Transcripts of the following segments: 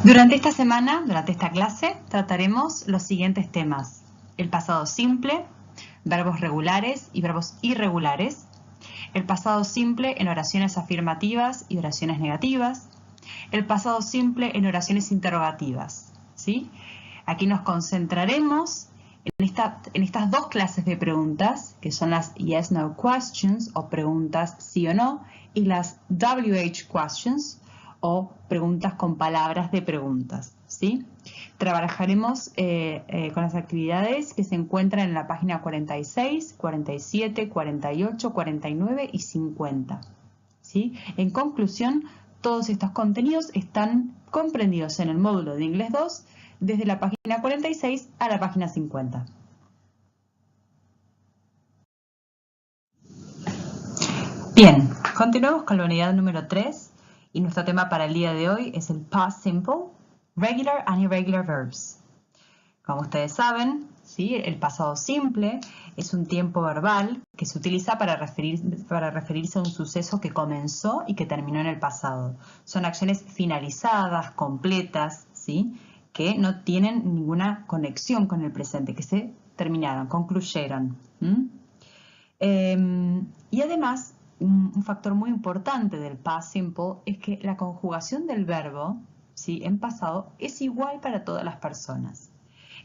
Durante esta semana, durante esta clase, trataremos los siguientes temas: el pasado simple, verbos regulares y verbos irregulares, el pasado simple en oraciones afirmativas y oraciones negativas, el pasado simple en oraciones interrogativas, ¿sí? Aquí nos concentraremos en estas dos clases de preguntas, que son las yes-no questions o preguntas sí o no, y las WH questions o preguntas con palabras de preguntas, ¿sí? Trabajaremos con las actividades que se encuentran en la página 46, 47, 48, 49 y 50, ¿sí? En conclusión, todos estos contenidos están comprendidos en el módulo de Inglés 2 desde la página 46 a la página 50. Bien, continuamos con la unidad número 3 y nuestro tema para el día de hoy es el past simple, regular and irregular verbs. Como ustedes saben, ¿sí? El pasado simple es un tiempo verbal que se utiliza para referirse a un suceso que comenzó y que terminó en el pasado. Son acciones finalizadas, completas, ¿sí? Que no tienen ninguna conexión con el presente, que se terminaron, concluyeron. Y además, un factor muy importante del past simple es que la conjugación del verbo, ¿sí? En pasado es igual para todas las personas.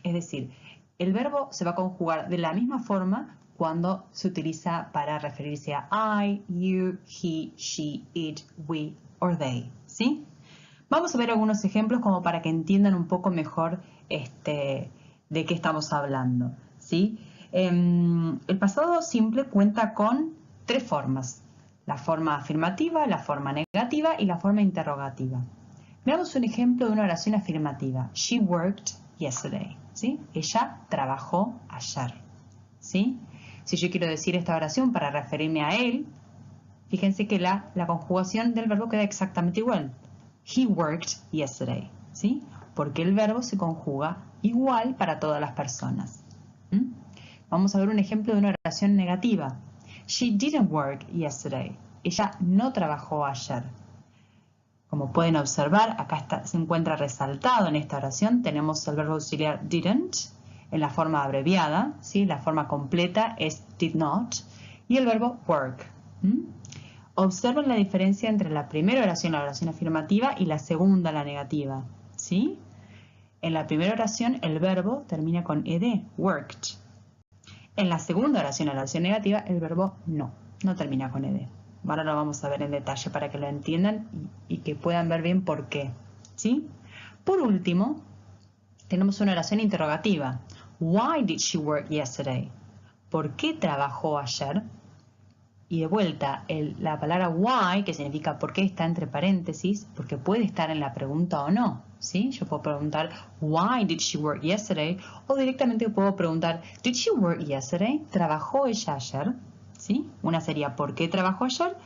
Es decir, el verbo se va a conjugar de la misma forma cuando se utiliza para referirse a I, you, he, she, it, we or they, ¿sí? Vamos a ver algunos ejemplos como para que entiendan un poco mejor de qué estamos hablando, ¿sí? El pasado simple cuenta con tres formas: la forma afirmativa, la forma negativa y la forma interrogativa. Veamos un ejemplo de una oración afirmativa. She worked yesterday, ¿sí? Ella trabajó ayer, ¿sí? Si yo quiero decir esta oración para referirme a él, fíjense que la conjugación del verbo queda exactamente igual. He worked yesterday, ¿sí? Porque el verbo se conjuga igual para todas las personas. Vamos a ver un ejemplo de una oración negativa. She didn't work yesterday. Ella no trabajó ayer. Como pueden observar, acá se encuentra resaltado en esta oración. Tenemos el verbo auxiliar didn't en la forma abreviada, ¿sí? La forma completa es did not, y el verbo work. Observen la diferencia entre la primera oración, la oración afirmativa, y la segunda, la negativa, ¿sí? En la primera oración el verbo termina con ed, worked. En la segunda oración, la oración negativa, el verbo no termina con ed. Ahora lo vamos a ver en detalle para que lo entiendan y que puedan ver bien por qué, ¿sí? Por último, tenemos una oración interrogativa. Why did she work yesterday? ¿Por qué trabajó ayer? Y de vuelta, la palabra why, que significa por qué, está entre paréntesis, porque puede estar en la pregunta o no, ¿sí? Yo puedo preguntar, why did she work yesterday? O directamente puedo preguntar, did she work yesterday? ¿Trabajó ella ayer? ¿Sí? Una sería, ¿por qué trabajó ayer?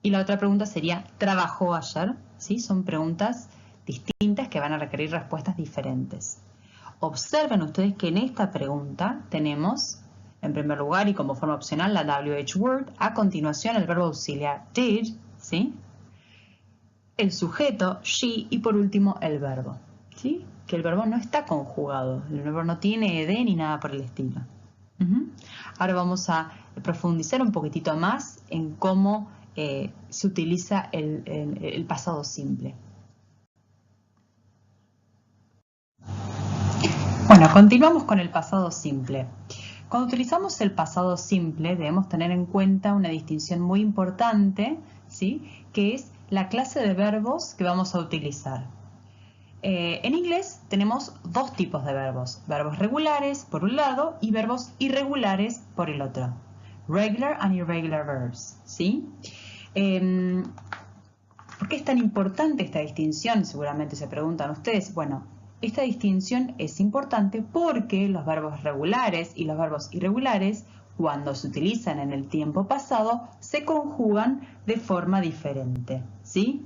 Y la otra pregunta sería, ¿trabajó ayer? ¿Sí? Son preguntas distintas que van a requerir respuestas diferentes. Observen ustedes que en esta pregunta tenemos, en primer lugar y como forma opcional, la WH word, a continuación el verbo auxiliar did, ¿sí? El sujeto, she, y por último el verbo, ¿sí? Que el verbo no está conjugado, el verbo no tiene ed ni nada por el estilo. Ahora vamos a profundizar un poquitito más en cómo se utiliza el pasado simple. Bueno, continuamos con el pasado simple. Cuando utilizamos el pasado simple debemos tener en cuenta una distinción muy importante, ¿sí? Que es la clase de verbos que vamos a utilizar. En inglés tenemos dos tipos de verbos: verbos regulares por un lado y verbos irregulares por el otro. Regular and irregular verbs, ¿sí? ¿Por qué es tan importante esta distinción? Seguramente se preguntan ustedes. Bueno, esta distinción es importante porque los verbos regulares y los verbos irregulares, cuando se utilizan en el tiempo pasado, se conjugan de forma diferente, ¿sí?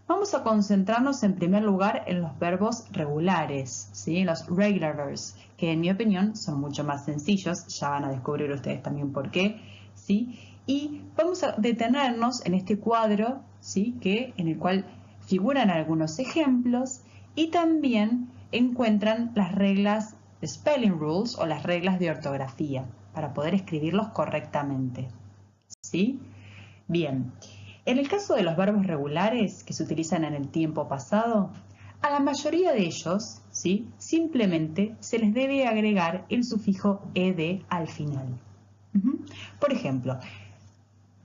Vamos a concentrarnos en primer lugar en los verbos regulares, ¿sí? Los regular verbs, que en mi opinión son mucho más sencillos. Ya van a descubrir ustedes también por qué, ¿sí? Y vamos a detenernos en este cuadro, ¿sí? En el cual figuran algunos ejemplos y también encuentran las reglas de spelling rules o las reglas de ortografía para poder escribirlos correctamente. ¿Sí? Bien, en el caso de los verbos regulares que se utilizan en el tiempo pasado, a la mayoría de ellos, ¿sí?, simplemente se les debe agregar el sufijo ed al final. Por ejemplo,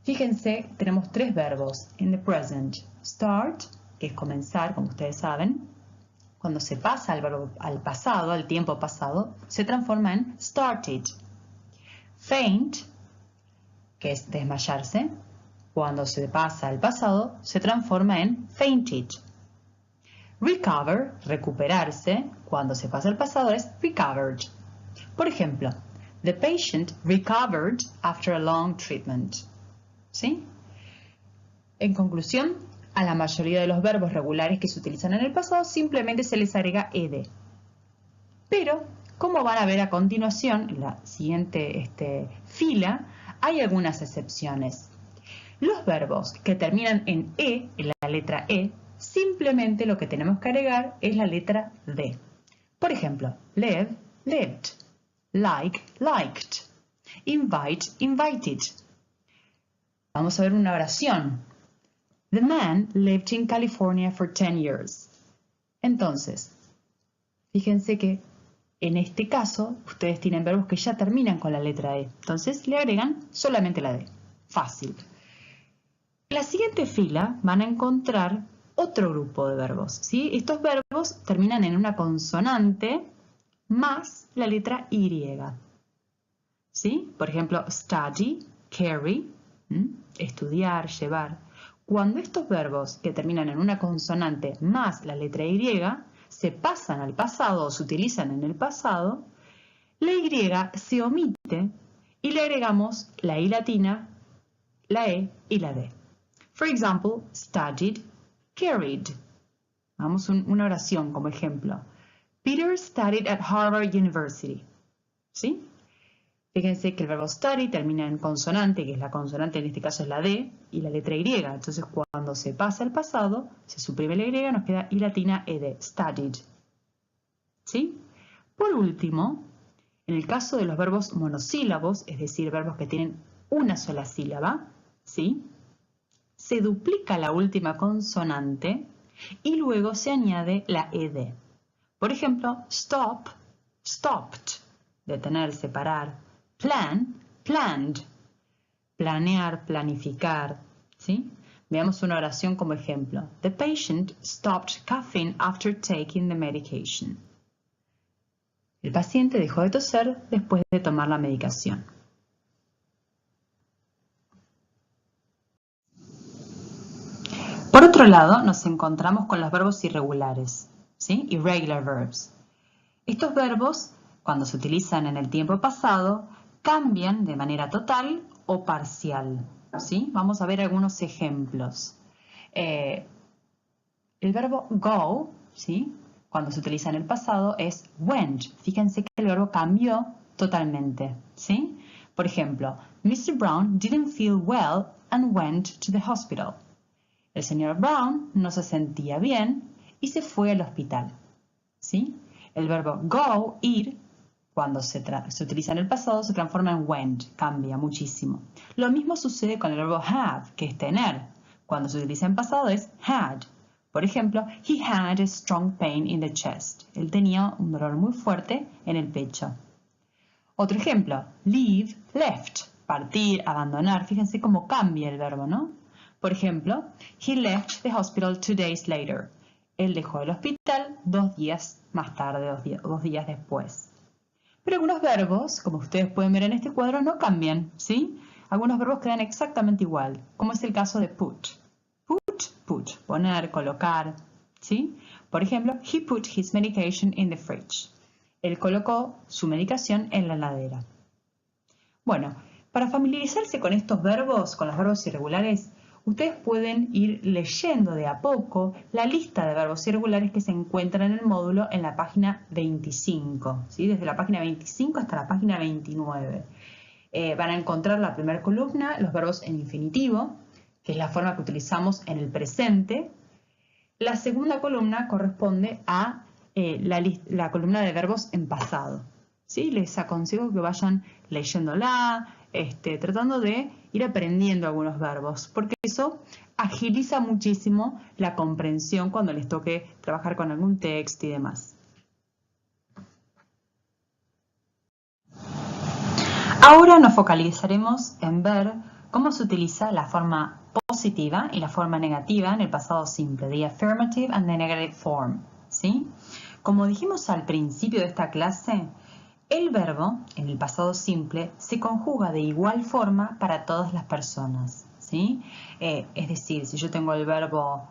fíjense, tenemos tres verbos en the present. Start, que es comenzar, como ustedes saben. Cuando se pasa al verbo al pasado, al tiempo pasado, se transforma en started. Faint, que es desmayarse. Cuando se pasa al pasado, se transforma en fainted. Recover, recuperarse. Cuando se pasa al pasado es recovered. Por ejemplo, the patient recovered after a long treatment. ¿Sí? En conclusión, a la mayoría de los verbos regulares que se utilizan en el pasado simplemente se les agrega ed. Pero, como van a ver a continuación, en la siguiente fila, hay algunas excepciones. Los verbos que terminan en la letra E, simplemente lo que tenemos que agregar es la letra D. Por ejemplo, live, lived, like, liked, invite, invited. Vamos a ver una oración. The man lived in California for 10 years. Entonces, fíjense que en este caso ustedes tienen verbos que ya terminan con la letra E. Entonces le agregan solamente la D. Fácil. En la siguiente fila van a encontrar otro grupo de verbos, ¿sí? Estos verbos terminan en una consonante más la letra Y. ¿Sí? Por ejemplo, study, carry, estudiar, llevar. Cuando estos verbos que terminan en una consonante más la letra Y se pasan al pasado o se utilizan en el pasado, la Y se omite y le agregamos la I latina, la E y la D. For example, studied, carried. Vamos a una oración como ejemplo. Peter studied at Harvard University. ¿Sí? Fíjense que el verbo study termina en consonante, que es la consonante en este caso es la D, y la letra Y. Entonces cuando se pasa al pasado, se suprime la Y, nos queda I latina ed, studied. ¿Sí? Por último, en el caso de los verbos monosílabos, es decir, verbos que tienen una sola sílaba, ¿sí?, se duplica la última consonante y luego se añade la ed. Por ejemplo, stop, stopped, detenerse, parar. Plan, planned, planear, planificar. ¿Sí? Veamos una oración como ejemplo. The patient stopped coughing after taking the medication. El paciente dejó de toser después de tomar la medicación. Por otro lado, nos encontramos con los verbos irregulares, ¿sí? Irregular verbs. Estos verbos, cuando se utilizan en el tiempo pasado, cambian de manera total o parcial, ¿sí? Vamos a ver algunos ejemplos. El verbo go, ¿sí?, cuando se utiliza en el pasado es went. Fíjense que el verbo cambió totalmente, ¿sí? Por ejemplo, Mr. Brown didn't feel well and went to the hospital. El señor Brown no se sentía bien y se fue al hospital, ¿sí? El verbo go, ir, cuando se utiliza en el pasado, se transforma en went, cambia muchísimo. Lo mismo sucede con el verbo have, que es tener. Cuando se utiliza en pasado es had. Por ejemplo, he had a strong pain in the chest. Él tenía un dolor muy fuerte en el pecho. Otro ejemplo, leave, left, partir, abandonar. Fíjense cómo cambia el verbo, ¿no? Por ejemplo, he left the hospital 2 days later. Él dejó el hospital 2 días más tarde, 2 días después. Pero algunos verbos, como ustedes pueden ver en este cuadro, no cambian, ¿sí? Algunos verbos quedan exactamente igual, como es el caso de put. Put, poner, colocar, ¿sí? Por ejemplo, he put his medication in the fridge. Él colocó su medicación en la heladera. Bueno, para familiarizarse con estos verbos, con los verbos irregulares, ustedes pueden ir leyendo de a poco la lista de verbos irregulares que se encuentran en el módulo en la página 25, ¿sí? Desde la página 25 hasta la página 29. Van a encontrar la primera columna, los verbos en infinitivo, que es la forma que utilizamos en el presente. La segunda columna corresponde a la columna de verbos en pasado. ¿Sí? Les aconsejo que vayan leyéndola, tratando de ir aprendiendo algunos verbos, porque eso agiliza muchísimo la comprensión cuando les toque trabajar con algún texto y demás. Ahora nos focalizaremos en ver cómo se utiliza la forma positiva y la forma negativa en el pasado simple, the affirmative and the negative form, ¿sí? Como dijimos al principio de esta clase, el verbo en el pasado simple se conjuga de igual forma para todas las personas, ¿sí? Es decir, si yo tengo el verbo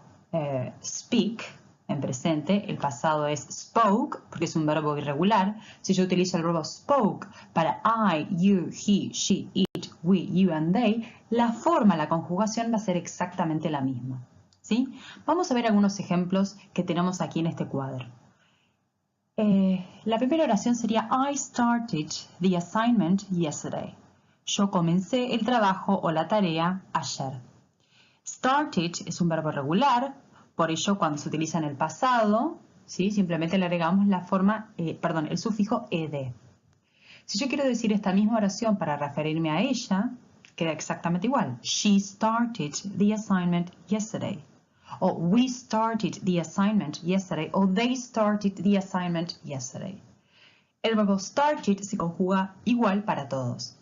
speak en presente, el pasado es spoke, porque es un verbo irregular. Si yo utilizo el verbo spoke para I, you, he, she, it, we, you and they, la forma, la conjugación va a ser exactamente la misma, ¿sí? Vamos a ver algunos ejemplos que tenemos aquí en este cuadro. La primera oración sería I started the assignment yesterday. Yo comencé el trabajo o la tarea ayer. Started es un verbo regular, por ello cuando se utiliza en el pasado, ¿sí? Simplemente le agregamos la forma, el sufijo ed. Si yo quiero decir esta misma oración para referirme a ella, queda exactamente igual. She started the assignment yesterday. O we started the assignment yesterday. O they started the assignment yesterday. El verbo started se conjuga igual para todos.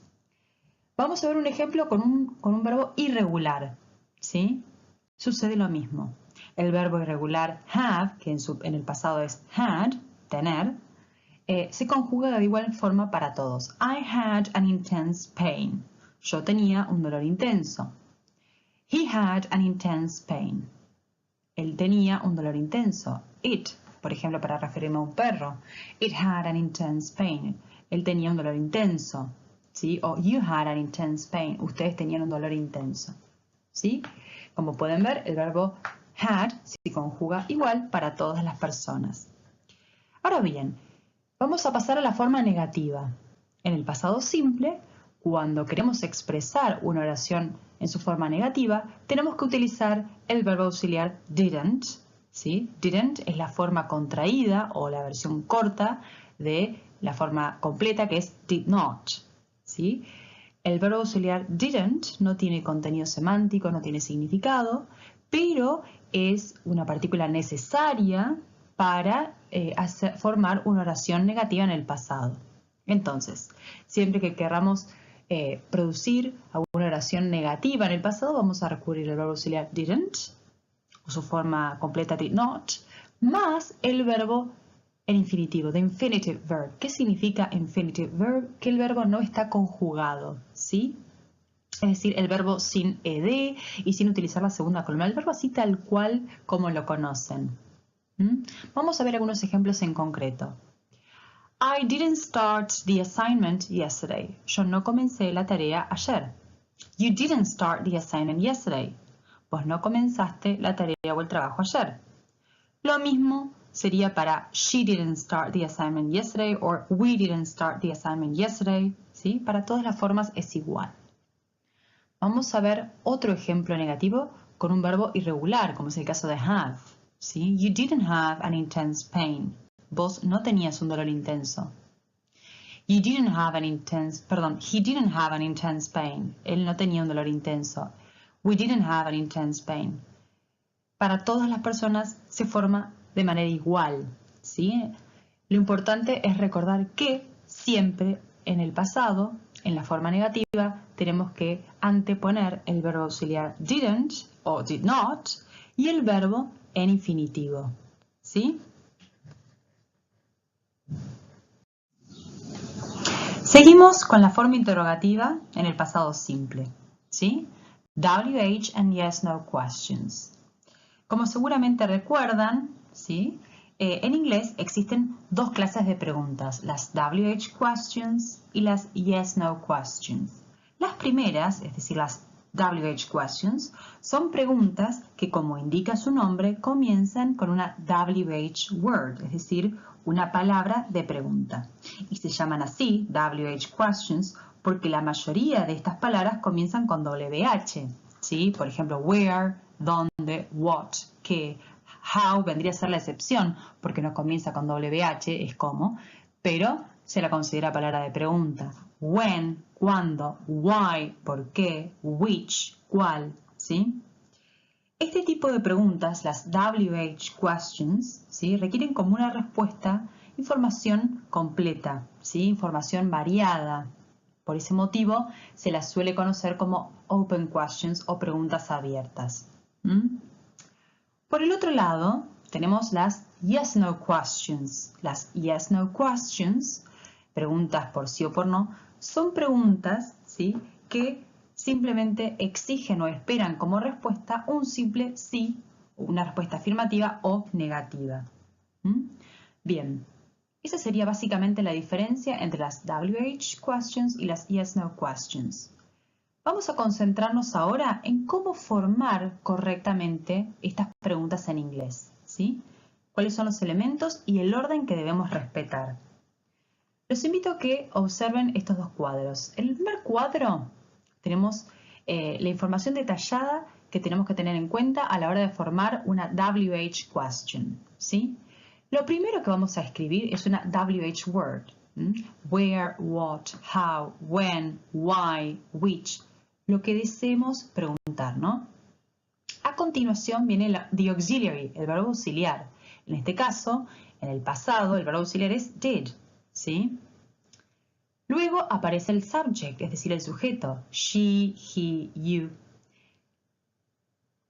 Vamos a ver un ejemplo con un verbo irregular, ¿sí? Sucede lo mismo. El verbo irregular have, que en el pasado es had, tener, se conjuga de igual forma para todos. I had an intense pain. Yo tenía un dolor intenso. He had an intense pain. Él tenía un dolor intenso. It, por ejemplo, para referirme a un perro. It had an intense pain. Él tenía un dolor intenso. ¿Sí? O you had an intense pain. Ustedes tenían un dolor intenso. ¿Sí? Como pueden ver, el verbo had se conjuga igual para todas las personas. Ahora bien, vamos a pasar a la forma negativa. En el pasado simple, cuando queremos expresar una oración en su forma negativa, tenemos que utilizar el verbo auxiliar didn't, ¿sí? Didn't es la forma contraída o la versión corta de la forma completa que es did not, ¿sí? El verbo auxiliar didn't no tiene contenido semántico, no tiene significado, pero es una partícula necesaria para formar una oración negativa en el pasado. Entonces, siempre que queramos producir alguna oración negativa en el pasado, vamos a recurrir al verbo auxiliar didn't, o su forma completa did not, más el verbo en infinitivo, the infinitive verb. ¿Qué significa infinitive verb? Que el verbo no está conjugado, ¿sí? Es decir, el verbo sin ed y sin utilizar la segunda columna. El verbo así tal cual como lo conocen. Vamos a ver algunos ejemplos en concreto. I didn't start the assignment yesterday. Yo no comencé la tarea ayer. You didn't start the assignment yesterday. Vos no comenzaste la tarea o el trabajo ayer. Lo mismo sería para she didn't start the assignment yesterday or we didn't start the assignment yesterday. ¿Sí? Para todas las formas es igual. Vamos a ver otro ejemplo negativo con un verbo irregular, como es el caso de have. ¿Sí? You didn't have an intense pain. Vos no tenías un dolor intenso. He didn't have an intense pain. Él no tenía un dolor intenso. We didn't have an intense pain. Para todas las personas se forma de manera igual, ¿sí? Lo importante es recordar que siempre en el pasado, en la forma negativa, tenemos que anteponer el verbo auxiliar didn't o did not y el verbo en infinitivo, ¿sí? Seguimos con la forma interrogativa en el pasado simple, ¿sí? WH and yes, no questions. Como seguramente recuerdan, ¿sí? En inglés existen dos clases de preguntas, las WH questions y las yes, no questions. Las primeras, es decir, las WH questions, son preguntas que, como indica su nombre, comienzan con una WH word, es decir, una palabra de pregunta. Y se llaman así, WH questions, porque la mayoría de estas palabras comienzan con WH, ¿sí? Por ejemplo, where, dónde, what, qué, How vendría a ser la excepción, porque no comienza con WH, es como, pero se la considera palabra de pregunta. When, cuándo, why, por qué, which, cuál, ¿sí? Este tipo de preguntas, las WH questions, ¿sí? Requieren como una respuesta información completa, ¿sí? Información variada. Por ese motivo se las suele conocer como open questions o preguntas abiertas. Por el otro lado, tenemos las yes-no questions. Las yes-no questions, preguntas por sí o por no, son preguntas, ¿sí?, que simplemente exigen o esperan como respuesta un simple sí, una respuesta afirmativa o negativa. Bien, esa sería básicamente la diferencia entre las WH questions y las yes-no questions. Vamos a concentrarnos ahora en cómo formar correctamente estas preguntas en inglés, ¿sí? ¿Cuáles son los elementos y el orden que debemos respetar? Los invito a que observen estos dos cuadros. En el primer cuadro tenemos la información detallada que tenemos que tener en cuenta a la hora de formar una WH question, ¿sí? Lo primero que vamos a escribir es una WH word. Where, what, how, when, why, which. Lo que deseemos preguntar, ¿no? A continuación viene the auxiliary, el verbo auxiliar. En este caso, en el pasado, el verbo auxiliar es did, ¿sí? Luego aparece el subject, es decir, el sujeto, she, he, you.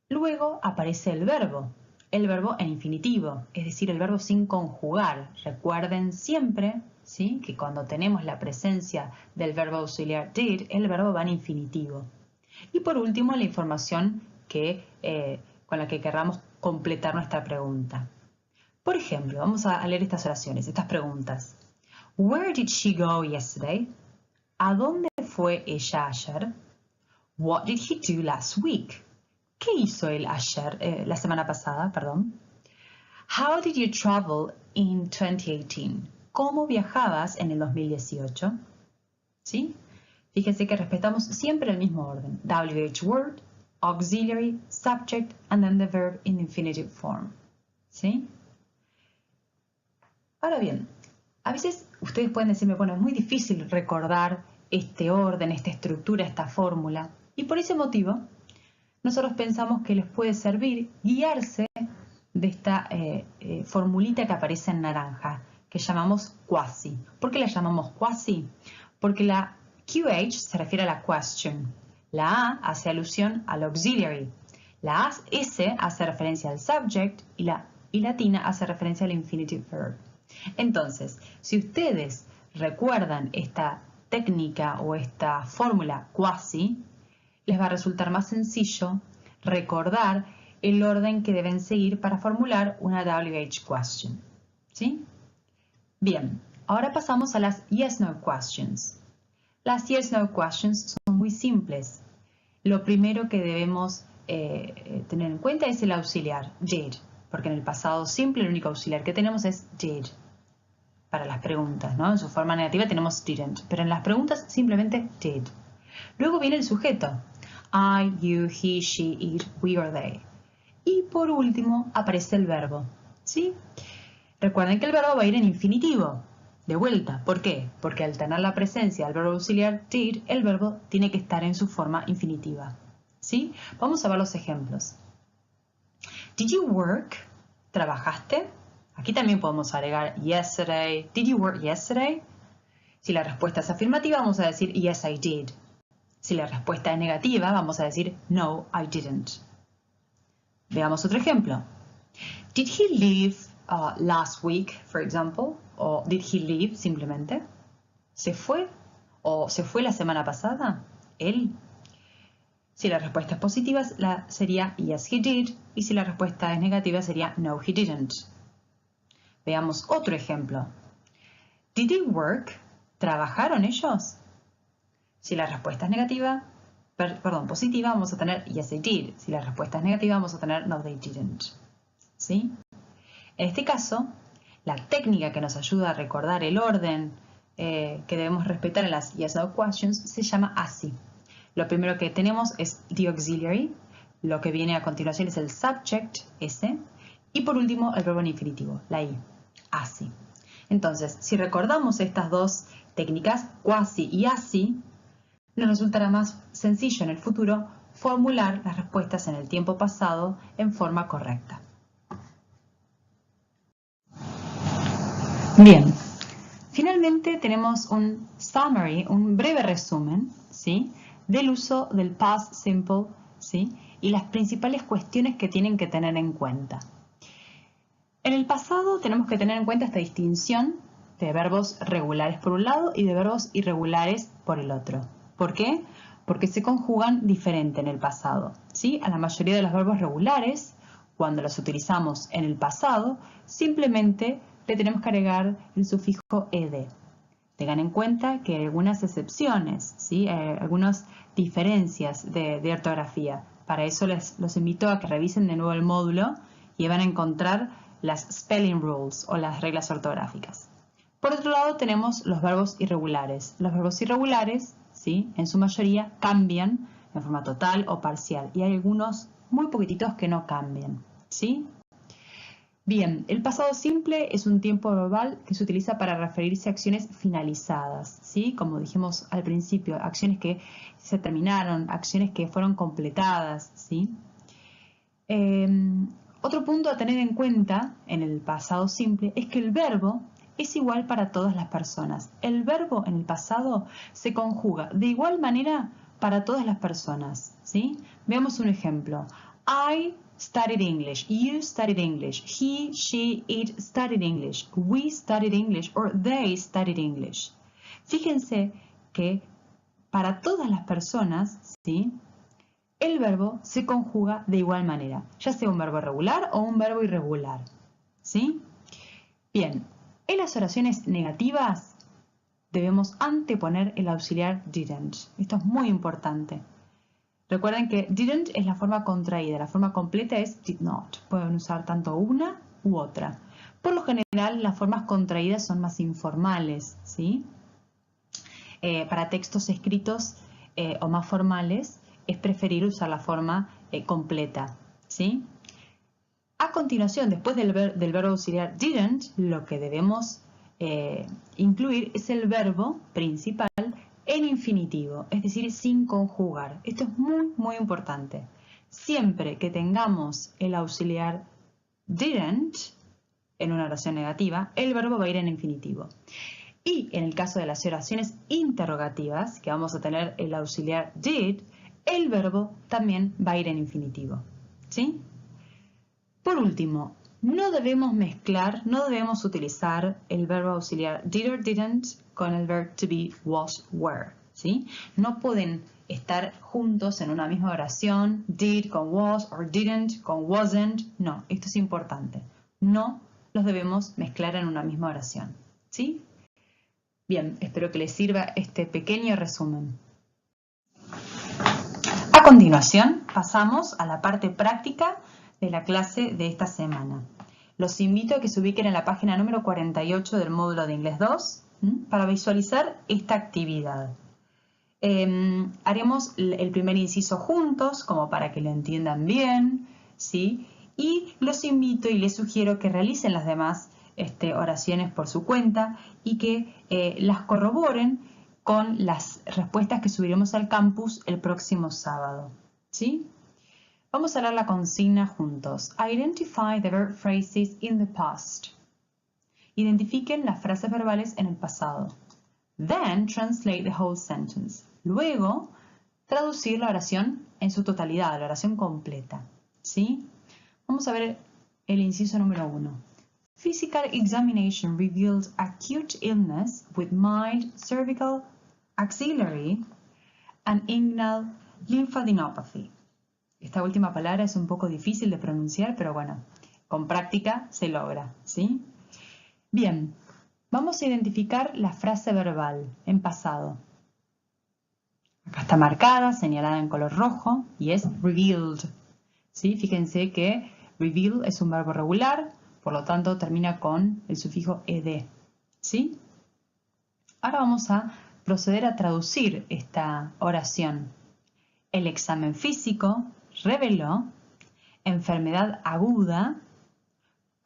Luego aparece el verbo en infinitivo, es decir, el verbo sin conjugar. Recuerden siempre, ¿sí?, que cuando tenemos la presencia del verbo auxiliar did, el verbo va en infinitivo. Y por último, la información con la que querramos completar nuestra pregunta. Por ejemplo, vamos a leer estas oraciones, estas preguntas. Where did she go yesterday? ¿A dónde fue ella ayer? What did he do last week? ¿Qué hizo él ayer, la semana pasada, perdón? How did you travel in 2018? ¿Cómo viajabas en el 2018? ¿Sí? Fíjense que respetamos siempre el mismo orden. WH word, auxiliary, subject, and then the verb in infinitive form. ¿Sí? Ahora bien, a veces ustedes pueden decirme, bueno, es muy difícil recordar este orden, esta estructura, esta fórmula. Y por ese motivo, nosotros pensamos que les puede servir guiarse de esta formulita que aparece en naranja, que llamamos quasi. ¿Por qué la llamamos quasi? Porque la QH se refiere a la question, la A hace alusión al auxiliary, la S hace referencia al subject y la I latina hace referencia al infinitive verb. Entonces, si ustedes recuerdan esta técnica o esta fórmula quasi, les va a resultar más sencillo recordar el orden que deben seguir para formular una WH question. ¿Sí? Bien, ahora pasamos a las yes-no questions. Las yes-no questions son muy simples. Lo primero que debemos tener en cuenta es el auxiliar, did, porque en el pasado simple el único auxiliar que tenemos es did. Para las preguntas, ¿no? En su forma negativa tenemos didn't, pero en las preguntas simplemente did. Luego viene el sujeto, I, you, he, she, it, we or they. Y por último aparece el verbo, ¿sí? Recuerden que el verbo va a ir en infinitivo, de vuelta. ¿Por qué? Porque al tener la presencia del verbo auxiliar did, el verbo tiene que estar en su forma infinitiva, ¿sí? Vamos a ver los ejemplos. Did you work? ¿Trabajaste? Aquí también podemos agregar yesterday. Did you work yesterday? Si la respuesta es afirmativa, vamos a decir yes, I did. Si la respuesta es negativa, vamos a decir no, I didn't. Veamos otro ejemplo. Did he leave last week, for example? O did he leave simplemente? ¿Se fue? ¿O se fue la semana pasada? ¿Él? Si la respuesta es positiva, sería yes, he did. Y si la respuesta es negativa, sería no, he didn't. Veamos otro ejemplo. Did they work? ¿Trabajaron ellos? Si la respuesta es negativa, positiva, vamos a tener yes, they did. Si la respuesta es negativa, vamos a tener no, they didn't. ¿Sí? En este caso, la técnica que nos ayuda a recordar el orden que debemos respetar en las yes-no questions se llama así. Lo primero que tenemos es the auxiliary. Lo que viene a continuación es el subject, S. Y por último, el verbo en infinitivo, la I, así. Entonces, si recordamos estas dos técnicas, quasi y así, nos resultará más sencillo en el futuro formular las respuestas en el tiempo pasado en forma correcta. Bien, finalmente tenemos un summary, un breve resumen, ¿sí?, del uso del past simple, ¿sí?, y las principales cuestiones que tienen que tener en cuenta. En el pasado tenemos que tener en cuenta esta distinción de verbos regulares por un lado y de verbos irregulares por el otro. ¿Por qué? Porque se conjugan diferente en el pasado, ¿sí? A la mayoría de los verbos regulares, cuando los utilizamos en el pasado, simplemente le tenemos que agregar el sufijo ed. Tengan en cuenta que hay algunas excepciones, ¿sí? Algunas diferencias de ortografía. Para eso los invito a que revisen de nuevo el módulo y van a encontrar las spelling rules o las reglas ortográficas. Por otro lado tenemos los verbos irregulares. Los verbos irregulares, ¿sí?, en su mayoría cambian en forma total o parcial y hay algunos muy poquititos que no cambian, ¿sí? Bien, el pasado simple es un tiempo verbal que se utiliza para referirse a acciones finalizadas, ¿sí? Como dijimos al principio, acciones que se terminaron, acciones que fueron completadas, ¿sí? Otro punto a tener en cuenta en el pasado simple es que el verbo es igual para todas las personas. El verbo en el pasado se conjuga de igual manera para todas las personas, ¿sí? Veamos un ejemplo. I studied English, you studied English, he, she, it studied English, we studied English, or they studied English. Fíjense que para todas las personas, ¿sí?, el verbo se conjuga de igual manera, ya sea un verbo regular o un verbo irregular, ¿sí? Bien, en las oraciones negativas debemos anteponer el auxiliar didn't. Esto es muy importante. Recuerden que didn't es la forma contraída, la forma completa es did not. Pueden usar tanto una u otra. Por lo general, las formas contraídas son más informales, ¿sí? Para textos escritos o más formales, es preferible usar la forma completa, ¿sí? A continuación, después del verbo auxiliar didn't, lo que debemos incluir es el verbo principal en infinitivo, es decir, sin conjugar. Esto es muy, muy importante. Siempre que tengamos el auxiliar didn't en una oración negativa, el verbo va a ir en infinitivo. Y en el caso de las oraciones interrogativas, que vamos a tener el auxiliar did, el verbo también va a ir en infinitivo, ¿sí? Por último, no debemos mezclar, no debemos utilizar el verbo auxiliar did or didn't con el verbo to be, was, were, ¿sí? No pueden estar juntos en una misma oración, did con was or didn't con wasn't. No, esto es importante. No los debemos mezclar en una misma oración, ¿sí? Bien, espero que les sirva este pequeño resumen. A continuación, pasamos a la parte práctica de la clase de esta semana. Los invito a que se ubiquen en la página número 48 del módulo de Inglés 2 para visualizar esta actividad. Haremos el primer inciso juntos, como para que lo entiendan bien, ¿sí? Y los invito y les sugiero que realicen las demás oraciones por su cuenta y que las corroboren con las respuestas que subiremos al campus el próximo sábado, ¿sí? Vamos a leer la consigna juntos. Identify the verb phrases in the past. Identifiquen las frases verbales en el pasado. Then translate the whole sentence. Luego, traducir la oración en su totalidad, la oración completa, ¿sí? Vamos a ver el inciso número 1. Physical examination revealed acute illness with mild cervical axillary and inguinal lymphadenopathy. Esta última palabra es un poco difícil de pronunciar, pero bueno, con práctica se logra, ¿sí? Bien, vamos a identificar la frase verbal en pasado. Acá está marcada, señalada en color rojo y es revealed, ¿sí? Fíjense que reveal es un verbo regular, por lo tanto termina con el sufijo ed, ¿sí? Ahora vamos a proceder a traducir esta oración. El examen físico reveló enfermedad aguda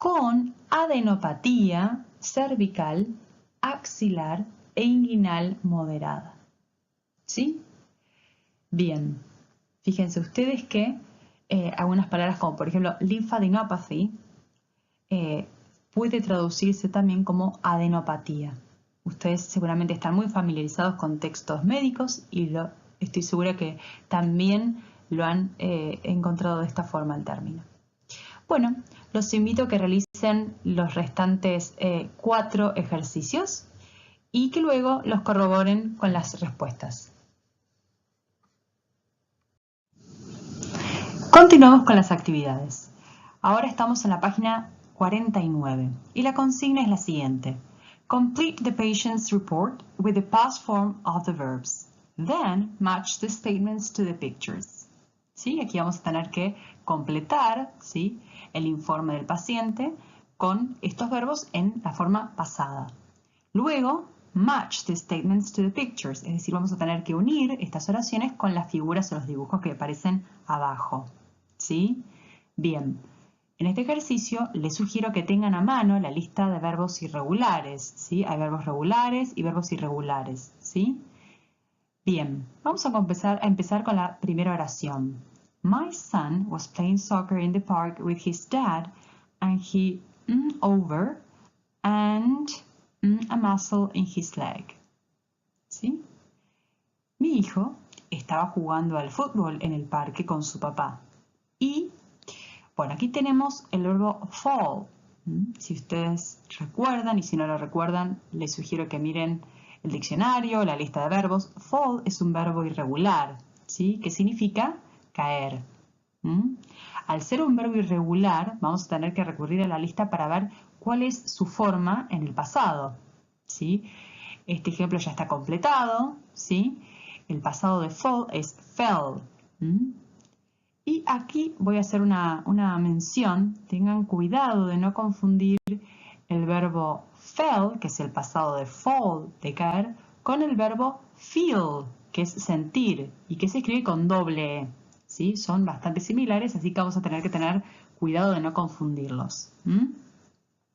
con adenopatía cervical, axilar e inguinal moderada. ¿Sí? Bien, fíjense ustedes que algunas palabras como por ejemplo lymphadenopathy puede traducirse también como adenopatía. Ustedes seguramente están muy familiarizados con textos médicos y estoy segura que también lo han encontrado de esta forma el término. Bueno, los invito a que realicen los restantes 4 ejercicios y que luego los corroboren con las respuestas. Continuamos con las actividades. Ahora estamos en la página 49 y la consigna es la siguiente. Complete the patient's report with the past form of the verbs. Then match the statements to the pictures. ¿Sí? Aquí vamos a tener que completar, ¿sí?, el informe del paciente con estos verbos en la forma pasada. Luego, match the statements to the pictures, es decir, vamos a tener que unir estas oraciones con las figuras o los dibujos que aparecen abajo. ¿Sí? Bien, en este ejercicio les sugiero que tengan a mano la lista de verbos irregulares. ¿Sí? Hay verbos regulares y verbos irregulares. ¿Sí? Bien, vamos a empezar con la primera oración. My son was playing soccer in the park with his dad and he over and a muscle in his leg. ¿Sí? Mi hijo estaba jugando al fútbol en el parque con su papá. Y, bueno, aquí tenemos el verbo fall. Si ustedes recuerdan, y si no lo recuerdan, les sugiero que miren el diccionario, la lista de verbos. Fall es un verbo irregular, ¿sí?, que significa caer. Al ser un verbo irregular, vamos a tener que recurrir a la lista para ver cuál es su forma en el pasado. ¿Sí? Este ejemplo ya está completado. ¿Sí? El pasado de fall es fell. Y aquí voy a hacer una mención. Tengan cuidado de no confundir el verbo fell, que es el pasado de fall, de caer, con el verbo feel, que es sentir y que se escribe con doble E. ¿Sí? Son bastante similares, así que vamos a tener que tener cuidado de no confundirlos.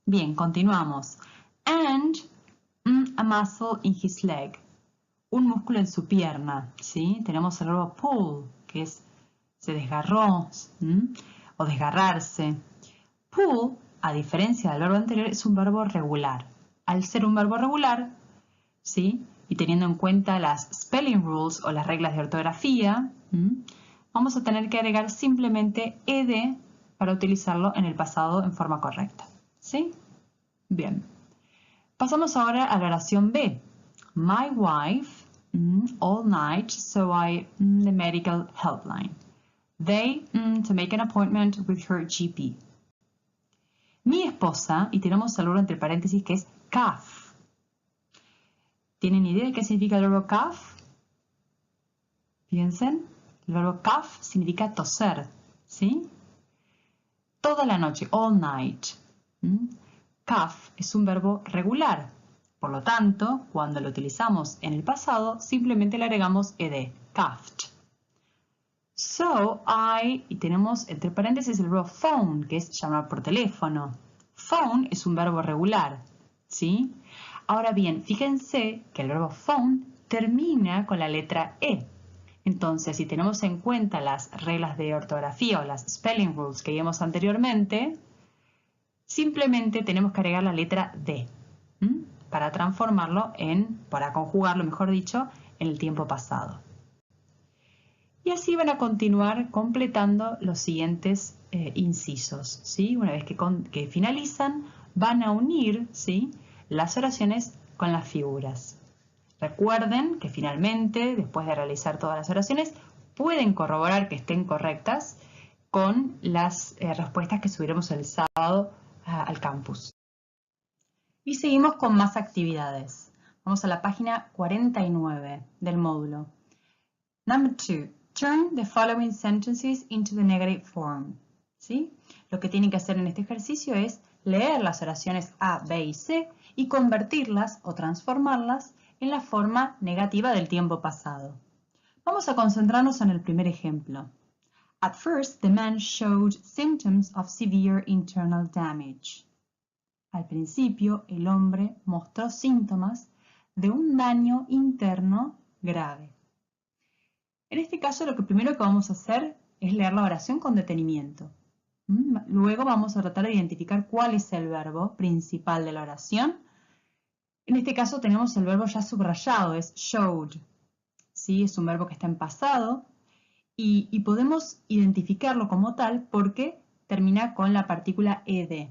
Bien, continuamos. And a muscle in his leg. Un músculo en su pierna. ¿Sí? Tenemos el verbo pull, que es se desgarró o desgarrarse. Pull, a diferencia del verbo anterior, es un verbo regular. Al ser un verbo regular, ¿sí?, y teniendo en cuenta las spelling rules o las reglas de ortografía, vamos a tener que agregar simplemente ed para utilizarlo en el pasado en forma correcta. ¿Sí? Bien. Pasamos ahora a la oración B. My wife all night so the medical helpline. They to make an appointment with her GP. Mi esposa, y tenemos el verbo entre paréntesis que es cough. ¿Tienen idea de qué significa el verbo cough? Piensen, el verbo cough significa toser, ¿sí? Toda la noche, all night. Cough es un verbo regular, por lo tanto, cuando lo utilizamos en el pasado, simplemente le agregamos ed, coughed. So, y tenemos entre paréntesis el verbo phone, que es llamar por teléfono. Phone es un verbo regular, ¿sí? Ahora bien, fíjense que el verbo phone termina con la letra E. Entonces, si tenemos en cuenta las reglas de ortografía o las spelling rules que vimos anteriormente, simplemente tenemos que agregar la letra D para transformarlo para conjugarlo, mejor dicho, en el tiempo pasado. Y así van a continuar completando los siguientes incisos, ¿sí? Una vez que finalizan, van a unir, ¿sí?, las oraciones con las figuras. Recuerden que finalmente, después de realizar todas las oraciones, pueden corroborar que estén correctas con las respuestas que subiremos el sábado al campus. Y seguimos con más actividades. Vamos a la página 49 del módulo. Number 2. Turn the following sentences into the negative form. ¿Sí? Lo que tienen que hacer en este ejercicio es leer las oraciones A, B y C y convertirlas o transformarlas en la forma negativa del tiempo pasado. Vamos a concentrarnos en el primer ejemplo. At first, the man showed symptoms of severe internal damage. Al principio, el hombre mostró síntomas de un daño interno grave. En este caso, lo que primero que vamos a hacer es leer la oración con detenimiento. Luego vamos a tratar de identificar cuál es el verbo principal de la oración. En este caso tenemos el verbo ya subrayado, es showed. ¿Sí? Es un verbo que está en pasado y podemos identificarlo como tal porque termina con la partícula ed.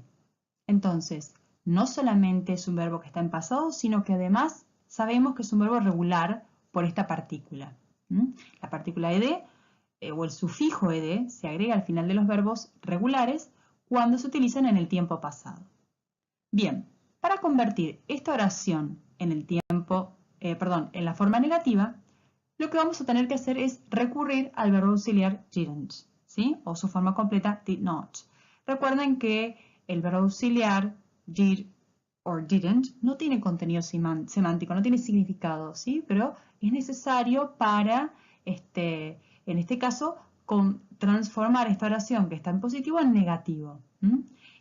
Entonces, no solamente es un verbo que está en pasado, sino que además sabemos que es un verbo regular por esta partícula. La partícula ed o el sufijo ed se agrega al final de los verbos regulares cuando se utilizan en el tiempo pasado. Bien, para convertir esta oración en el en la forma negativa, lo que vamos a tener que hacer es recurrir al verbo auxiliar didn't, ¿sí? O su forma completa, did not. Recuerden que el verbo auxiliar did or didn't no tiene contenido semántico, no tiene significado, ¿sí? Pero es necesario para, en este caso, transformar esta oración que está en positivo en negativo.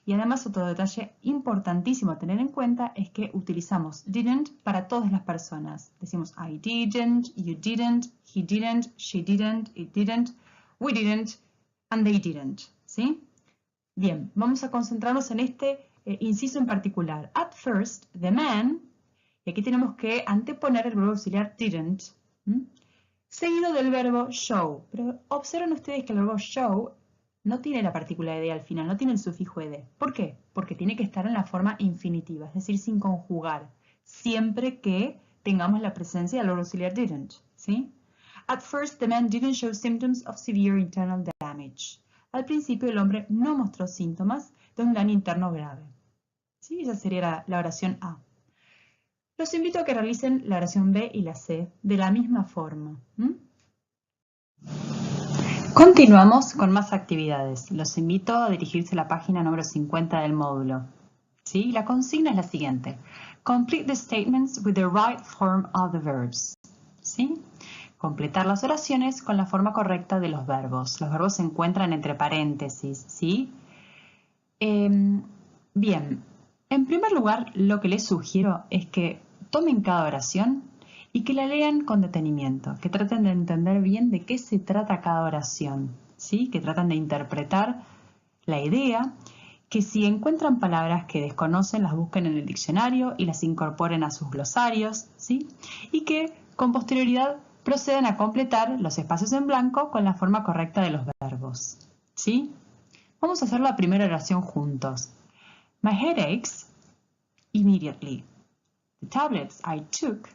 Y además otro detalle importantísimo a tener en cuenta es que utilizamos didn't para todas las personas. Decimos I didn't, you didn't, he didn't, she didn't, it didn't, we didn't, and they didn't. ¿Sí? Bien, vamos a concentrarnos en este inciso en particular. At first, the man, y aquí tenemos que anteponer el verbo auxiliar didn't, seguido del verbo show. Pero observen ustedes que el verbo show no tiene la partícula ed al final, no tiene el sufijo ed. ¿Por qué? Porque tiene que estar en la forma infinitiva, es decir, sin conjugar, siempre que tengamos la presencia del verbo auxiliar didn't, ¿sí? At first, the man didn't show symptoms of severe internal damage. Al principio, el hombre no mostró síntomas de un daño interno grave. ¿Sí? Esa sería la oración A. Los invito a que realicen la oración B y la C de la misma forma. Continuamos con más actividades. Los invito a dirigirse a la página número 50 del módulo. ¿Sí? La consigna es la siguiente. Complete the statements with the right form of the verbs. ¿Sí? Completar las oraciones con la forma correcta de los verbos. Los verbos se encuentran entre paréntesis. ¿Sí? Bien. En primer lugar, lo que les sugiero es que tomen cada oración y que la lean con detenimiento, que traten de entender bien de qué se trata cada oración, ¿sí? Que traten de interpretar la idea, que si encuentran palabras que desconocen, las busquen en el diccionario y las incorporen a sus glosarios, ¿sí? Y que con posterioridad procedan a completar los espacios en blanco con la forma correcta de los verbos, ¿sí? Vamos a hacer la primera oración juntos. My head aches immediately. The tablets I took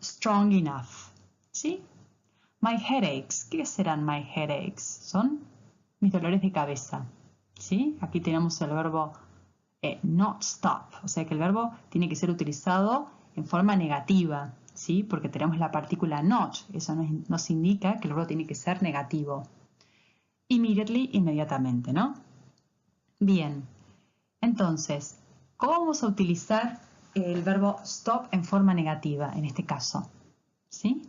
strong enough. ¿Sí? My headaches. ¿Qué serán my headaches? Son mis dolores de cabeza. ¿Sí? Aquí tenemos el verbo not stop. O sea que el verbo tiene que ser utilizado en forma negativa. ¿Sí? Porque tenemos la partícula not. Eso nos indica que el verbo tiene que ser negativo. Immediately, inmediatamente, ¿no? Bien. Entonces, ¿cómo vamos a utilizar el verbo stop en forma negativa en este caso? ¿Sí?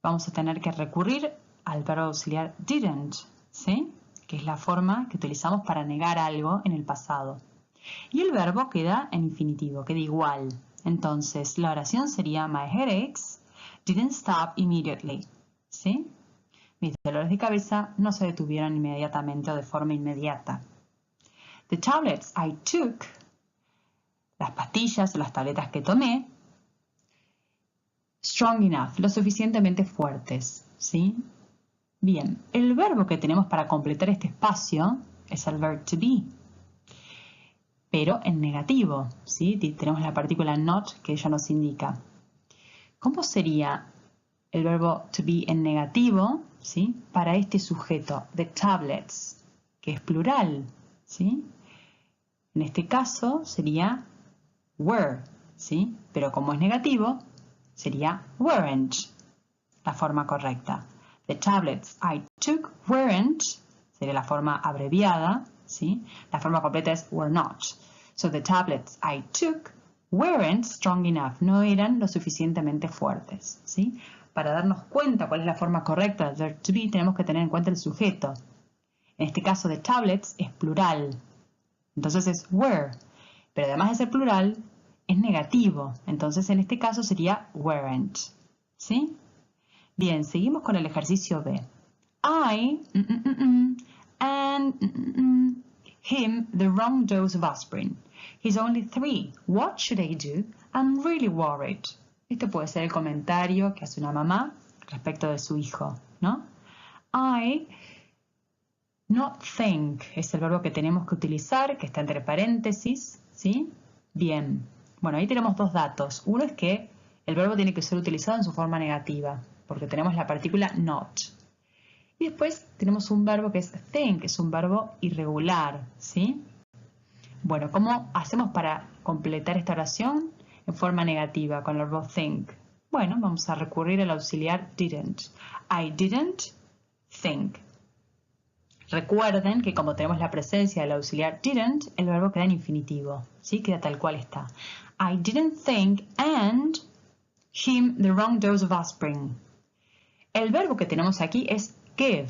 Vamos a tener que recurrir al verbo auxiliar didn't, ¿sí? Que es la forma que utilizamos para negar algo en el pasado. Y el verbo queda en infinitivo, queda igual. Entonces, la oración sería My headaches didn't stop immediately. ¿Sí? Mis dolores de cabeza no se detuvieron inmediatamente o de forma inmediata. The tablets I took, las pastillas o las tabletas que tomé, strong enough, lo suficientemente fuertes, ¿sí? Bien, el verbo que tenemos para completar este espacio es el verb to be, pero en negativo, ¿sí? Tenemos la partícula not que ella nos indica. ¿Cómo sería el verbo to be en negativo, ¿sí? Para este sujeto, the tablets, que es plural, ¿sí? En este caso sería were, ¿sí? Pero como es negativo, sería weren't, la forma correcta. The tablets I took weren't, sería la forma abreviada, ¿sí? La forma completa es were not. So the tablets I took weren't strong enough, no eran lo suficientemente fuertes, ¿sí? para darnos cuenta cuál es la forma correcta del verb to be, tenemos que tener en cuenta el sujeto. En este caso de tablets es plural, entonces es were, pero además de ser plural, es negativo, entonces en este caso sería weren't, ¿sí? Bien, seguimos con el ejercicio B. I and him the wrong dose of aspirin. He's only 3. What should I do? I'm really worried. Este puede ser el comentario que hace una mamá respecto de su hijo, ¿no? I, not think, es el verbo que tenemos que utilizar, que está entre paréntesis, ¿sí? Bien. Bueno, ahí tenemos dos datos. Uno es que el verbo tiene que ser utilizado en su forma negativa, porque tenemos la partícula not. Y después tenemos un verbo que es think, que es un verbo irregular, ¿sí? Bueno, ¿cómo hacemos para completar esta oración en forma negativa con el verbo think? Bueno, vamos a recurrir al auxiliar didn't. I didn't think. Recuerden que como tenemos la presencia del auxiliar didn't, el verbo queda en infinitivo, ¿sí? Queda tal cual está. I didn't think and him the wrong dose of aspirin. El verbo que tenemos aquí es give,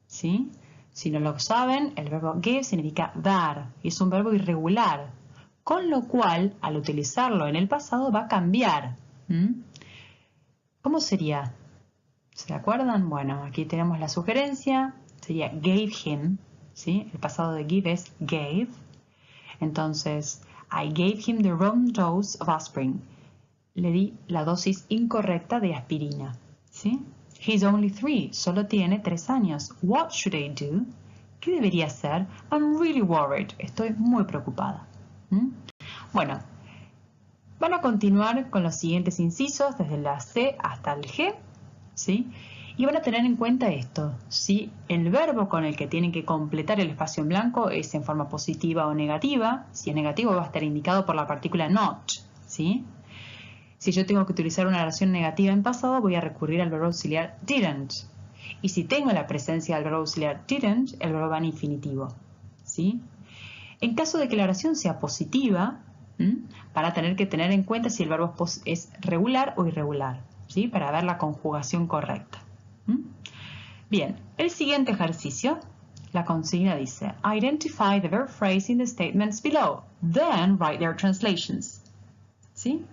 ¿sí? Si no lo saben, el verbo give significa dar y es un verbo irregular, con lo cual, al utilizarlo en el pasado, va a cambiar. ¿Cómo sería? ¿Se acuerdan? Bueno, aquí tenemos la sugerencia, sería gave him, ¿sí? El pasado de give es gave. Entonces, I gave him the wrong dose of aspirin. Le di la dosis incorrecta de aspirina, ¿sí? He's only 3, solo tiene 3 años. What should I do? ¿Qué debería hacer? I'm really worried, estoy muy preocupada. Bueno, van a continuar con los siguientes incisos, desde la C hasta el G, ¿sí? Y van a tener en cuenta esto, si el verbo con el que tienen que completar el espacio en blanco es en forma positiva o negativa. Si es negativo va a estar indicado por la partícula not, ¿sí? Si yo tengo que utilizar una oración negativa en pasado, voy a recurrir al verbo auxiliar didn't. Y si tengo la presencia del verbo auxiliar didn't, el verbo va en infinitivo, ¿sí? En caso de que la oración sea positiva, para tener que tener en cuenta si el verbo es regular o irregular, ¿sí? Para ver la conjugación correcta. Bien, el siguiente ejercicio, la consigna dice, identify the verb phrase in the statements below, then write their translations, ¿sí?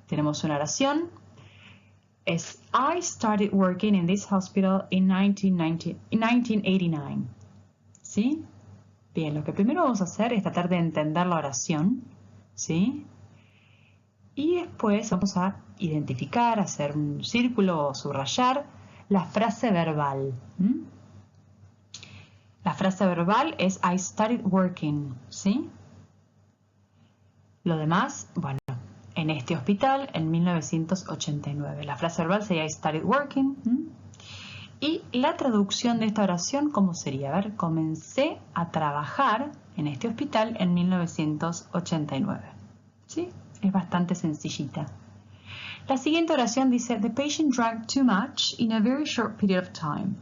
Tenemos una oración, es I started working in this hospital in 1989, ¿sí? Bien, lo que primero vamos a hacer es tratar de entender la oración, ¿sí? Y después vamos a identificar, hacer un círculo o subrayar la frase verbal. La frase verbal es I started working, ¿sí? Lo demás, bueno, en este hospital en 1989. La frase verbal sería I started working. Y la traducción de esta oración, ¿cómo sería? A ver, comencé a trabajar en este hospital en 1989. ¿Sí? Es bastante sencillita. La siguiente oración dice, the patient drank too much in a very short period of time.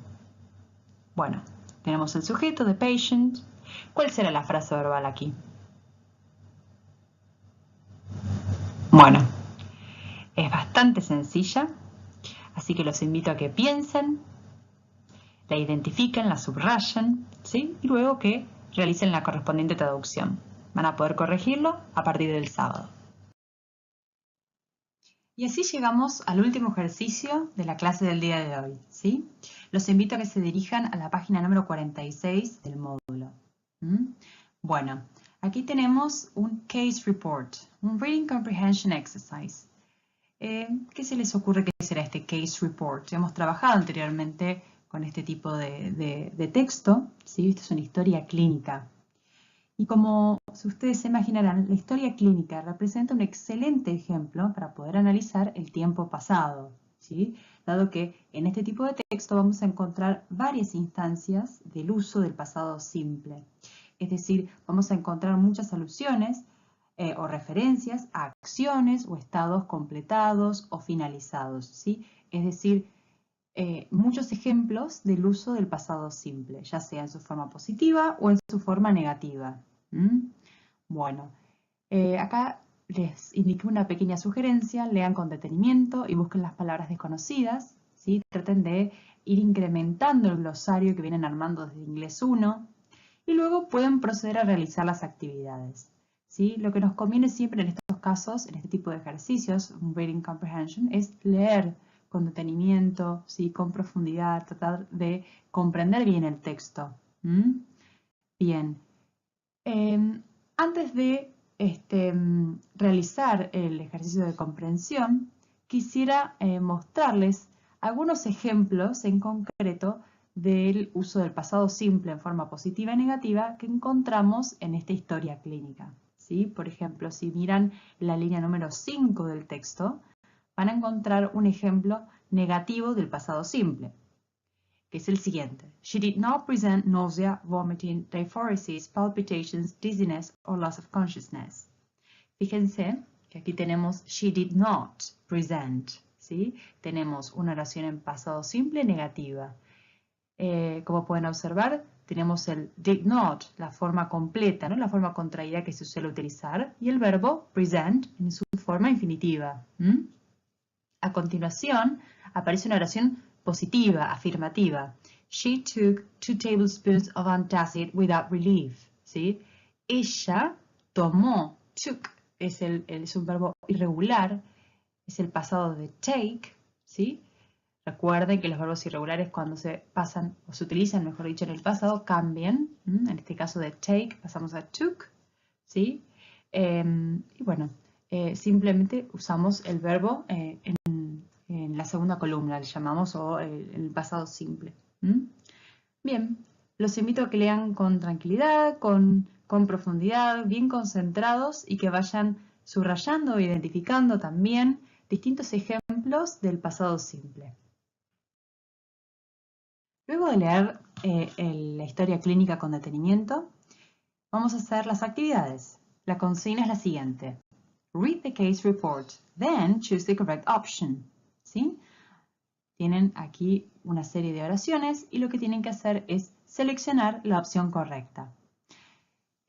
Bueno, tenemos el sujeto, the patient. ¿Cuál será la frase verbal aquí? Bueno, es bastante sencilla, así que los invito a que piensen, la identifiquen, la subrayen, ¿sí? Y luego que realicen la correspondiente traducción. Van a poder corregirlo a partir del sábado. Y así llegamos al último ejercicio de la clase del día de hoy, ¿sí? Los invito a que se dirijan a la página número 46 del módulo. Bueno, aquí tenemos un case report, un reading comprehension exercise. ¿Qué se les ocurre que será este case report? Hemos trabajado anteriormente con este tipo de texto, ¿sí? Esto es una historia clínica. Y como si ustedes se imaginarán, la historia clínica representa un excelente ejemplo para poder analizar el tiempo pasado, ¿sí? Dado que en este tipo de texto vamos a encontrar varias instancias del uso del pasado simple. Es decir, vamos a encontrar muchas alusiones o referencias a acciones o estados completados o finalizados, ¿sí? Es decir, muchos ejemplos del uso del pasado simple, ya sea en su forma positiva o en su forma negativa. Bueno, acá les indiqué una pequeña sugerencia, lean con detenimiento y busquen las palabras desconocidas, ¿sí? Traten de ir incrementando el glosario que vienen armando desde Inglés 1 y luego pueden proceder a realizar las actividades, ¿sí? Lo que nos conviene siempre en estos casos, en este tipo de ejercicios, un Reading Comprehension, es leer con detenimiento, ¿sí? Con profundidad, tratar de comprender bien el texto. Bien. Antes de realizar el ejercicio de comprensión, quisiera mostrarles algunos ejemplos en concreto del uso del pasado simple en forma positiva y negativa que encontramos en esta historia clínica, ¿sí? Por ejemplo, si miran la línea número 5 del texto, van a encontrar un ejemplo negativo del pasado simple, que es el siguiente. She did not present nausea, vomiting, diaphoresis, palpitations, dizziness, or loss of consciousness. Fíjense que aquí tenemos she did not present, ¿sí? Tenemos una oración en pasado simple negativa. Como pueden observar, tenemos el did not, la forma completa, ¿no? La forma contraída que se suele utilizar, y el verbo present en su forma infinitiva. A continuación, aparece una oración positiva, afirmativa. She took 2 tablespoons of antacid without relief. ¿Sí? Ella tomó, took es un verbo irregular, es el pasado de take, ¿sí? Recuerden que los verbos irregulares cuando se pasan o se utilizan, mejor dicho, en el pasado, cambian. En este caso de take pasamos a took, ¿sí? Y bueno, simplemente usamos el verbo en la segunda columna, le llamamos, o el pasado simple. Bien, los invito a que lean con tranquilidad, con profundidad, bien concentrados y que vayan subrayando e identificando también distintos ejemplos del pasado simple. Luego de leer la historia clínica con detenimiento, vamos a hacer las actividades. La consigna es la siguiente. Read the case report, then choose the correct option. ¿Sí? Tienen aquí una serie de oraciones y lo que tienen que hacer es seleccionar la opción correcta.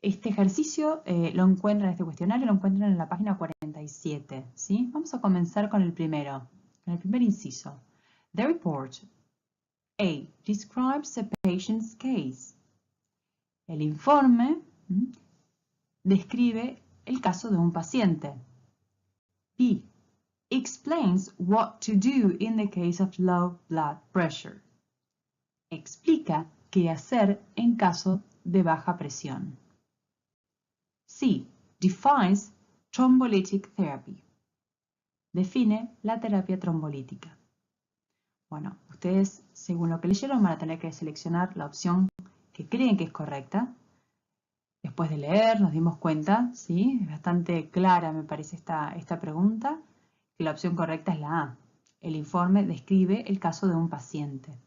Este ejercicio este cuestionario lo encuentran en la página 47. ¿Sí? Vamos a comenzar con el primero, con el primer inciso. The report A describes the patient's case. El informe describe el caso de un paciente. B explains what to do in the case of low blood pressure. Explica qué hacer en caso de baja presión. C defines thrombolytic therapy. Define la terapia trombolítica. Bueno, ustedes, según lo que leyeron, van a tener que seleccionar la opción que creen que es correcta. Después de leer, nos dimos cuenta, ¿sí? Es bastante clara, me parece, esta pregunta, que la opción correcta es la A. El informe describe el caso de un paciente.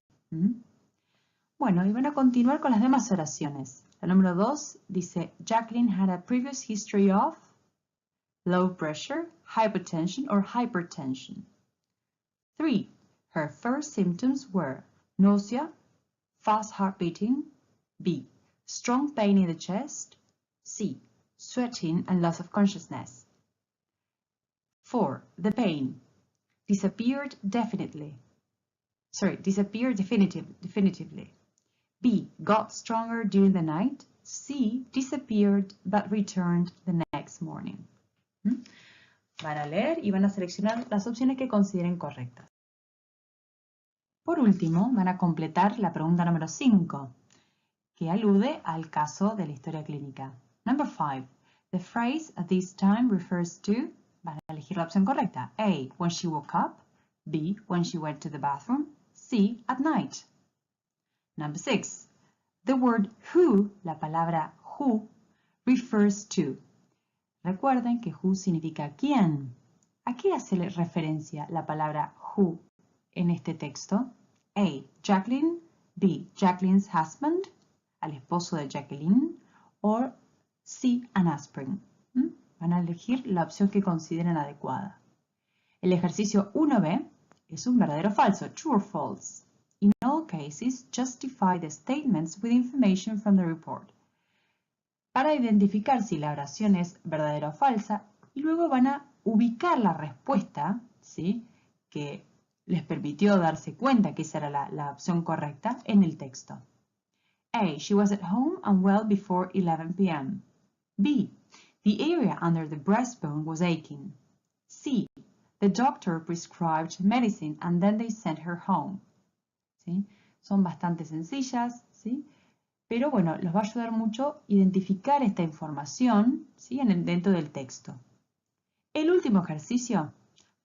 Bueno, y van a continuar con las demás oraciones. La número 2 dice, Jacqueline had a previous history of low pressure, hypotension, or hypertension. 3. Her first symptoms were nausea, fast heart beating, B. Strong pain in the chest, C. Sweating and loss of consciousness. 4. The pain disappeared definitively. B. Got stronger during the night. C. Disappeared but returned the next morning. Van a leer y van a seleccionar las opciones que consideren correctas. Por último, van a completar la pregunta número 5, que alude al caso de la historia clínica. Number 5. The phrase at this time refers to, van a elegir la opción correcta. A. When she woke up. B. When she went to the bathroom. C. At night. Number 6. The word who, la palabra who, refers to. Recuerden que who significa quién. ¿A qué hace referencia la palabra who en este texto? A. Jacqueline. B. Jacqueline's husband, al esposo de Jacqueline. O C. An aspirin. Van a elegir la opción que consideren adecuada. El ejercicio 1B es un verdadero o falso, true or false. In all cases, justify the statements with information from the report. Para identificar si la oración es verdadera o falsa, y luego van a ubicar la respuesta, ¿sí?, que les permitió darse cuenta que esa era la opción correcta en el texto. A. She was at home and well before 11 p.m. B. The area under the breastbone was aching. C. The doctor prescribed medicine and then they sent her home. ¿Sí? Son bastante sencillas, ¿sí? Pero bueno, los va a ayudar mucho identificar esta información, ¿sí?, dentro del texto. El último ejercicio,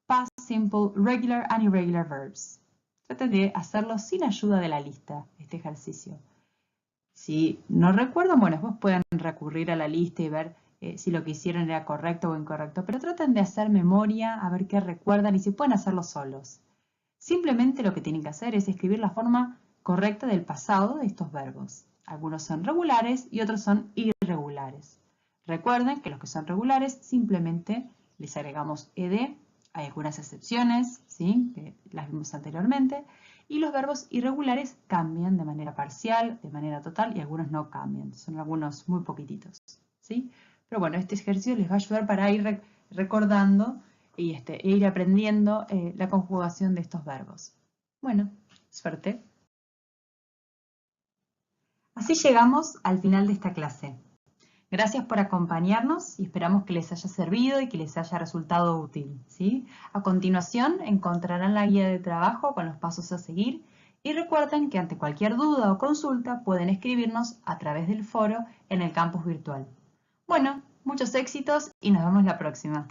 past simple, regular and irregular verbs. Traten de hacerlo sin ayuda de la lista, este ejercicio. Si no recuerdan, bueno, después pueden recurrir a la lista y ver si lo que hicieron era correcto o incorrecto, pero traten de hacer memoria, a ver qué recuerdan y si pueden hacerlo solos. Simplemente lo que tienen que hacer es escribir la forma correcta del pasado de estos verbos. Algunos son regulares y otros son irregulares. Recuerden que los que son regulares simplemente les agregamos ed, hay algunas excepciones, ¿sí?, que las vimos anteriormente, y los verbos irregulares cambian de manera parcial, de manera total, y algunos no cambian, son algunos muy poquititos, ¿sí? Pero bueno, este ejercicio les va a ayudar para ir recordando e ir aprendiendo la conjugación de estos verbos. Bueno, suerte. Así llegamos al final de esta clase. Gracias por acompañarnos y esperamos que les haya servido y que les haya resultado útil, ¿sí? A continuación encontrarán la guía de trabajo con los pasos a seguir y recuerden que ante cualquier duda o consulta pueden escribirnos a través del foro en el campus virtual. Bueno, muchos éxitos y nos vemos la próxima.